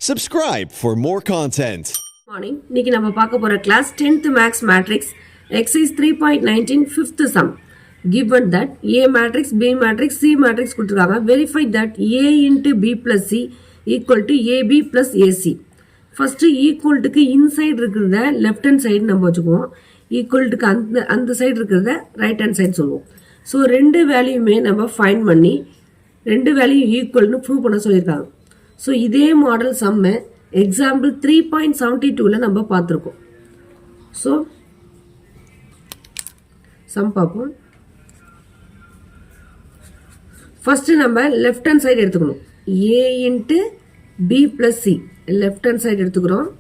Subscribe for more content. Morning. இன்னைக்கு நம்ம பார்க்க போற class 10th max matrix exercise 3.19 fifth sum. Given that A matrix, B matrix, C matrix கொடுத்திருக்காங்க. Verify that A into B plus C equal to AB plus AC. First equal to inside இருக்கிறத left hand side நம்ம வச்சுக்குவோம். Equal to அந்த side இருக்கிறத right hand side சொல்லுவோம். So ரெண்டு வேல்யூமே நம்ம find பண்ணி ரெண்டு வேல்யூ ஈக்குவல்னு ப்ரூவ் பண்ண சொல்லியிருக்காங்க. ஸோ இதே மாடல் சம்மை எக்ஸாம்பிள் 3.72ல் நம்ம பார்த்துருக்கோம். ஸோ சம் பார்ப்போம். ஃபஸ்ட்டு நம்ம லெஃப்ட் ஹேண்ட் சைடு எடுத்துக்கணும். A into B plus C left hand side எடுத்துக்கிறோம்.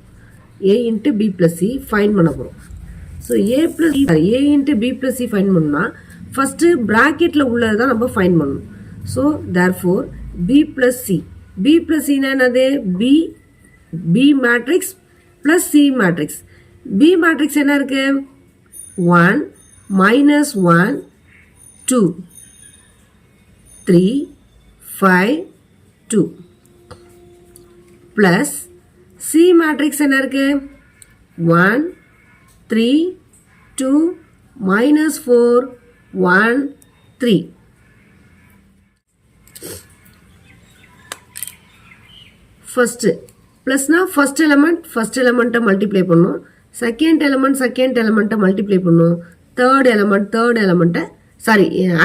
A into B plus C find பண்ண போகிறோம். So A into B plus C find பண்ணணும்னா ஃபஸ்ட்டு ப்ராக்கெட்டில் உள்ளதை தான் நம்ம ஃபைன் பண்ணணும். So therefore B plus C B plus C என்னது B matrix plus C matrix. B matrix என்ன இருக்கு 1 minus 1 2 3 5 2 plus C matrix என்ன இருக்கு 1 3 2 minus 4 1 3. First plus na first element multiply பண்ணும். Second element multiply பண்ணும். Third element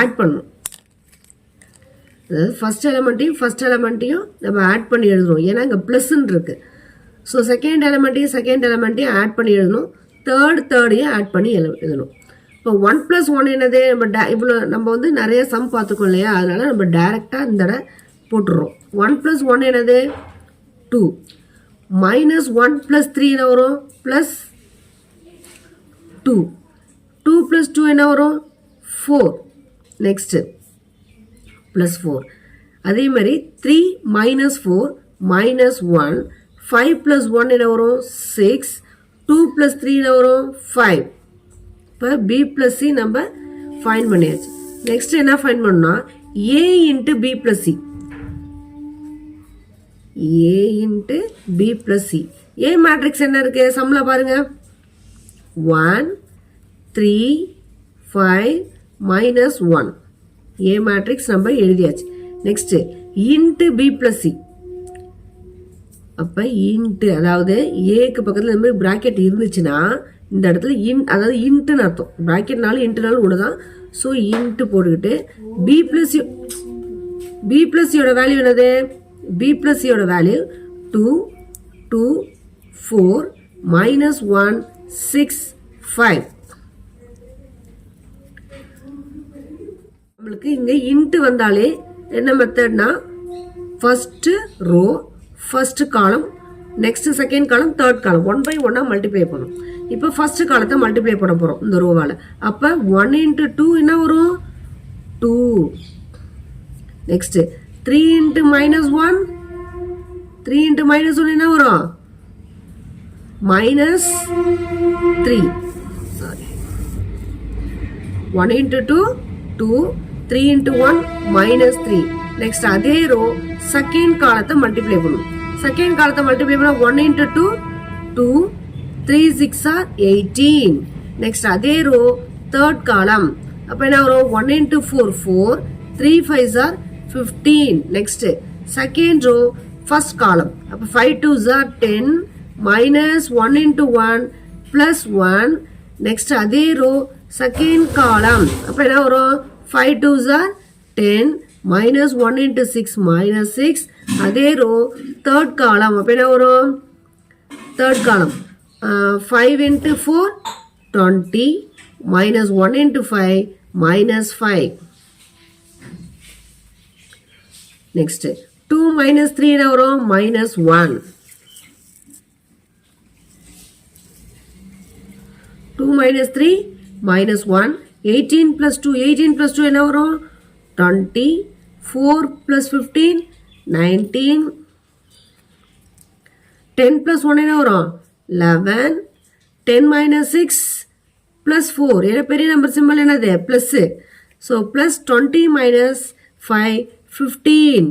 add பண்ணும். First element நம்ம add பண்ணி எழுதுறோம். ஏன்னா இங்க plus இருக்கு. So second element add பண்ணி எழுதணும். third add பண்ணி எழுதணும். இப்போ 1 plus 1 என்னது நம்ம வந்து நிறைய சம் பார்த்துக்கோம் இல்லையா, அதனால நம்ம டைரக்டா இந்த போட்டுறோம். 1 plus 1 என்னது 2 minus 1 plus 3 என்ன வரும் plus 2 2 plus 2 என்ன வரும் 4 next plus 4 அதே மாதிரி 3 minus 4 minus 1 5 plus 1 என்ன வரும் 6 2 plus 3 என்ன வரும் 5. இப்போ B plus C நம்ம ஃபைண்ட் பண்ணியாச்சு. நெக்ஸ்ட் என்ன ஃபைண்ட் பண்ணோம்னா A into B plus C A into B plus C. A matrix என்ன இருக்கு சம்ல பாருங்க 1 3 5 minus 1. A matrix நம்ம எழுதியாச்சு. Next into B plus C. அப்ப into அதாவது Aக்கு பக்கத்துல இந்த மாதிரி பிராக்கெட் இருந்துச்சுன்னா இந்த இடத்துல அதாவது இன்ட்னு அர்த்தம். பிராக்கெட்னாலும் இன்ட்னாலும் ஒண்ணுதான். ஸோ இன்ட்டு போட்டுக்கிட்டு B plus C யோட வேல்யூ என்னது B plus C யோட வேல்யூ 2 2 4 minus 1 6 5. நம்மளுக்கு இங்க இன்ட் வந்தாலே என்ன மெத்தட்னா first row first column next second column third column 1 by 1 multiply பண்ணும். இப்போ ஃபர்ஸ்ட் காலத்தை மல்டிப்ளை பண்ண போறோம் இந்த ரோவால. அப்ப 1 into 2 என்ன வரும் 2. Next 3 into minus 1 3 into minus 1 என்ன வரும் minus 3. Sorry 1 into 2 2 3 into 1 minus 3. Next அதே ரோ செகண்ட் காலத்தை மல்டிப்ளை பண்ணும். செகண்ட் காலத்தை மல்டிப்ளை பண்ணா 1 into 2 2 3 6 are 18. நெக்ஸ்ட் அதே ரோ தேர்ட் காலம் அப்ப என்ன வரும் 1 into 4 4 3 5 are 15. Next second row first column அப்ப 5 2s are 10 minus 1 into 1 plus 1. next அதே row second column அப்ப என்ன வரும் 5 2s are 10 minus 1 into 6 minus 6. அதே row third column அப்ப என்ன வரும் third column 5 into 4 20 minus 1 into 5 minus 5. Next 2 minus 3 என்ன வரும் minus 1. 2 minus 3 minus 1. 18 plus 2 என்ன வரும் 20. 4 plus 15 19. 10 plus 1 என்ன வரும் 11. 10 minus 6 plus 4 என்ன பெரிய நம்பர் சிம்பல் என்னது plus. So plus 20 minus 5 15.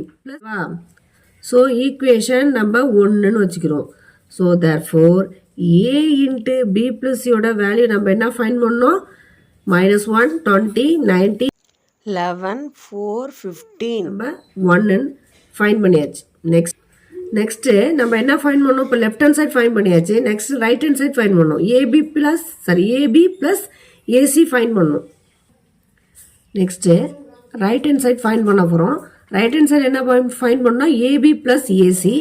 So equation நம்ம 1ன்னு வச்சுக்கிறோம். ஸோ தேர்ஃபோர் ஏ இன்ட்டு பி ப்ளஸ் சியோட வேல்யூ நம்ம என்ன ஃபைன் பண்ணோம்? -1, 20, 90, 11, 4, 15 நம்ம 1ன்னு ஃபைன் பண்ணியாச்சு. நெக்ஸ்ட்டு நம்ம என்ன ஃபைன் பண்ணோம்? இப்போ லெஃப்ட் ஹேண்ட் சைட் ஃபைன் பண்ணியாச்சு. Next right hand side find பண்ணோம். ஏபி ப்ளஸ் ஏசி ஃபைன் பண்ணோம். Next right hand side find பண்ண போகிறோம். ரைட் ஹேண்ட் சைடு என்ன ஃபைன் பண்ணோம்? AB plus AC.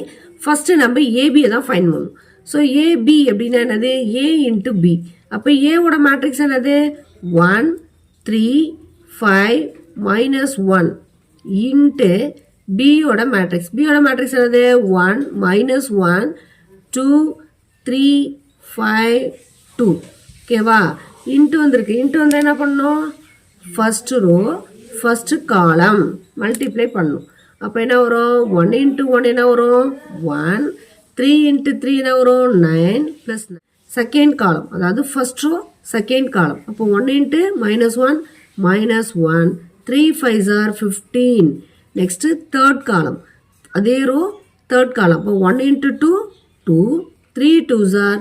ஃபஸ்ட்டு நம்ம ஏபியை தான் ஃபைன் பண்ணணும். ஸோ ஏபி அப்படின்னா என்னது? A into B. அப்போ ஏவோட மேட்ரிக்ஸ் என்னது? 1, 3, 5, -1 இன்ட்டு பியோட மேட்ரிக்ஸ். பியோட மேட்ரிக்ஸ் என்னது? 1, -1, 2, 3, 5, 2. ஓகேவா? இன்ட்டு வந்திருக்கு. இன்ட்டு வந்து என்ன பண்ணணும்? First row first column multiply பண்ணணும். அப்போ என்ன வரும்? 1 × 1 என்ன வரும்? 1. 3 × 3 என்ன வரும்? 9 + 9. செகண்ட் காலம், அதாவது ஃபர்ஸ்ட் ரோ செகண்ட் காலம். அப்போ 1 × -1, -1. 3 5s are 15. நெக்ஸ்ட் தேர்ட் காலம், அதே ரோ தேர்ட் காலம். அப்போ 1 × 2, 2. 3 2s are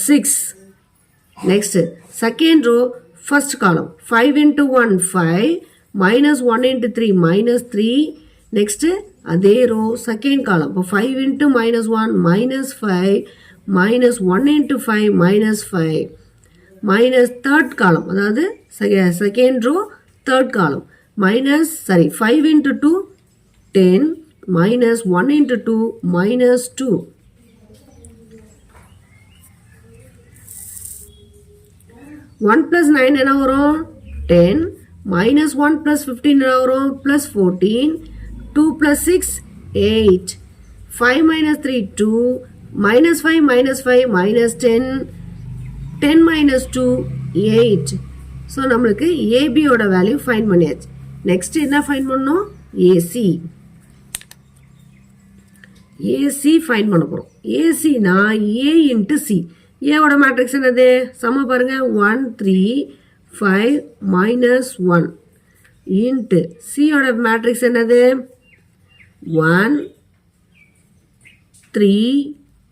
6. Next second row first column. 5 × 1 5. -1 × 3 -3. Next அதே ரோ செகண்ட் காலம். இப்போ 5 × -1 -5. -1 × 5 -5. தேர்ட் காலம், அதாவது செகண்ட் ரோ தேர்ட் காலம். 5 × 2 10. -1 × 2 -2. 1 + 9 என்ன வரும்? 10. -1 + 15 என்ன வரும்? +14. 2 + 6 8. 5 - 3 2. -5 -5 -10. 10 - 2 8. ஸோ நம்மளுக்கு ஏபியோட வேல்யூ ஃபைன் பண்ணியாச்சு. நெக்ஸ்ட் என்ன ஃபைன் பண்ணோம்? ஏசி. ஏசி ஃபைன் பண்ண போகிறோம். ஏசினா ஏ இன்ட்டு சி. ஏவோட மேட்ரிக்ஸ் என்னது? சம பாருங்க. 1 3 5 -1 இன்ட்டு சியோட மேட்ரிக்ஸ் என்னது? 1 3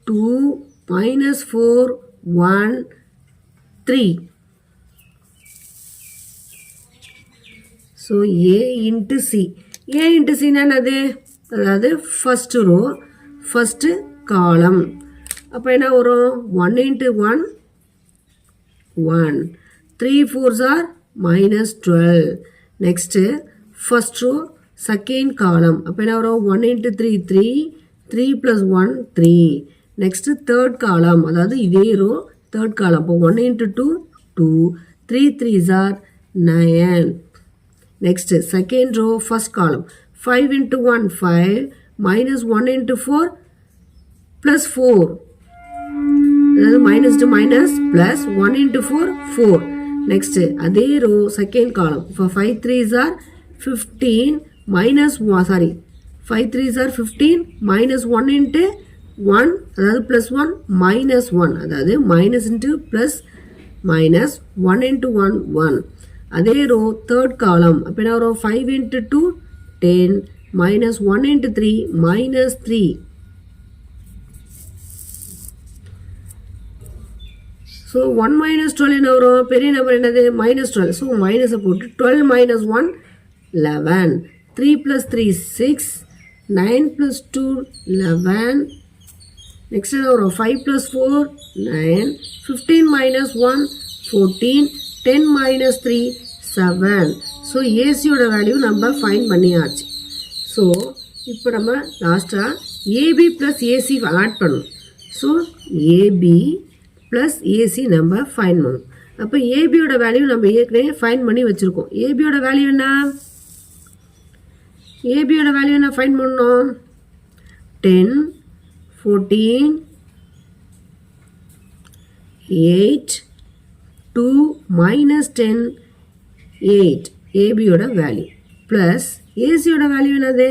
2 -4 1 3. So A into C. A into சின்னா என்னது? அதாவது ஃபஸ்ட்டு ரோ ஃபஸ்ட்டு காலம். அப்போ என்ன வரும்? 1 × 1 1. 3 4s are -12. Next first row second column. அப்போ என்ன வரும்? 1 × 3 3. 3 + 1 3. நெக்ஸ்ட்டு தேர்ட் காலம், அதாவது இதே ரோ தேர்ட் காலம். அப்போ 1 × 2 2. 3 3s are 9. Next second row first column. 5 × 1 5. -1 × 4 +4. அதாவது minus to minus plus 1 × 4 4. Next அதே ரோ செகண்ட் காலம். இப்போ 5 3s are 15. -5 3s are 15. -1 × 1, அதாவது +1 -1, அதாவது மைனஸ் இன்ட்டு ப்ளஸ் -1 × 1 1. அதே ரோ தேர்ட் காலம். அப்போ என்ன வரும்? 5 × 2 10. -1 × 3 -3. ஸோ 1 - 12 என்ன வரும்? பெரிய நம்பர் என்னது? -12. ஸோ மைனஸை போட்டு 12 - 1 11. 3 + 3 6. 9 + 2 11. நெக்ஸ்ட் என்ன வரும்? 5 + 4 9. 15 - 1 14. 10 - 3 7. ஸோ ஏசியோட வேல்யூ நம்ம ஃபைன் பண்ணியாச்சு. ஸோ இப்போ நம்ம லாஸ்ட்டாக ஏபி ப்ளஸ் ஏசி ஆட் பண்ணணும். ஸோ ஏபி ப்ளஸ் ஏசி நம்ம ஃபைன் பண்ணணும். அப்போ ஏபியோட வேல்யூ நம்ம ஏற்கனவே ஃபைன் பண்ணி வச்சுருக்கோம். ஏபியோட வேல்யூ என்ன? ஏபியோட வேல்யூ என்ன ஃபைன் பண்ணணும்? 10 14 8 2 -10 8. ஏபியோட வேல்யூ ப்ளஸ் ஏசியோட வேல்யூ என்னது?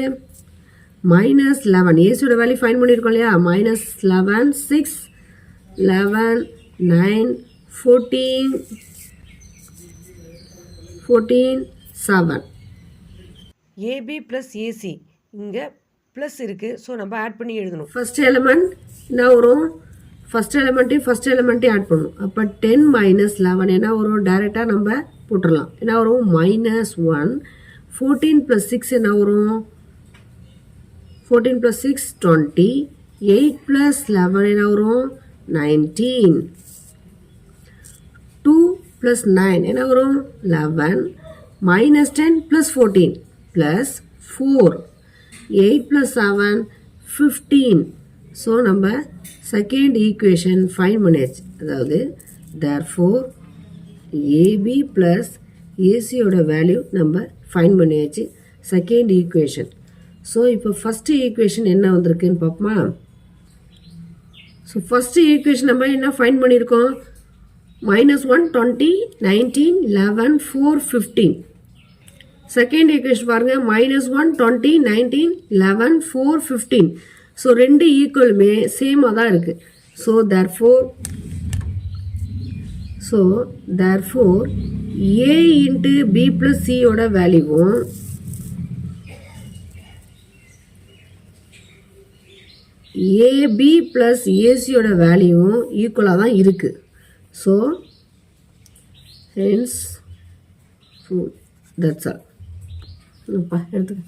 -11. ஏசியோட வேல்யூ ஃபைன் பண்ணியிருக்கோம் இல்லையா? -11 6 11 9 14 7. ஏபி ப்ளஸ் ஏசி இங்கே ப்ளஸ் இருக்குது. ஸோ நம்ம ஆட் பண்ணி எழுதணும். ஃபர்ஸ்ட் எலிமெண்ட் என்ன வரும்? ஃபர்ஸ்ட் எலிமெண்ட்டையும் ஆட் பண்ணணும். அப்போ 10 மைனஸ் 11 என்ன வரும்? டைரெக்டாக நம்ம போட்டுடலாம். என்ன வரும்? -1. 14 + 6 என்ன வரும்? 14 + 6 20. 8 + 11 என்ன வரும்? 19. 2 + 9 என்ன வரும்? 11. -10 + 14 + 4. 8 + 7 15. ஸோ நம்ம செகண்ட் ஈக்குவேஷன் ஃபைன் பண்ணியாச்சு. அதாவது therefore ஏபி ப்ளஸ் ஏசியோட வேல்யூ நம்ம ஃபைன் பண்ணியாச்சு செகண்ட் ஈக்குவேஷன். ஸோ இப்போ ஃபஸ்ட்டு ஈக்குவேஷன் என்ன வந்திருக்குன்னு பார்ப்போமா? ஸோ ஃபஸ்ட்டு ஈக்குவேஷன் நம்ம என்ன ஃபைன் பண்ணியிருக்கோம்? -1 20 19 11 4 15. செகண்ட் ஈக்குவேஷன் பாருங்கள், -1 20 19 11 4 15. ஸோ ரெண்டு ஈக்குவலுமே சேமாக தான் இருக்குது. So therefore A into B plus சியோட வேல்யூவும் ஏபி ப்ளஸ் ஏசியோட வேல்யூவும் ஈக்குவலாக தான் இருக்குது. So hence that's all. எடுத்துக்க.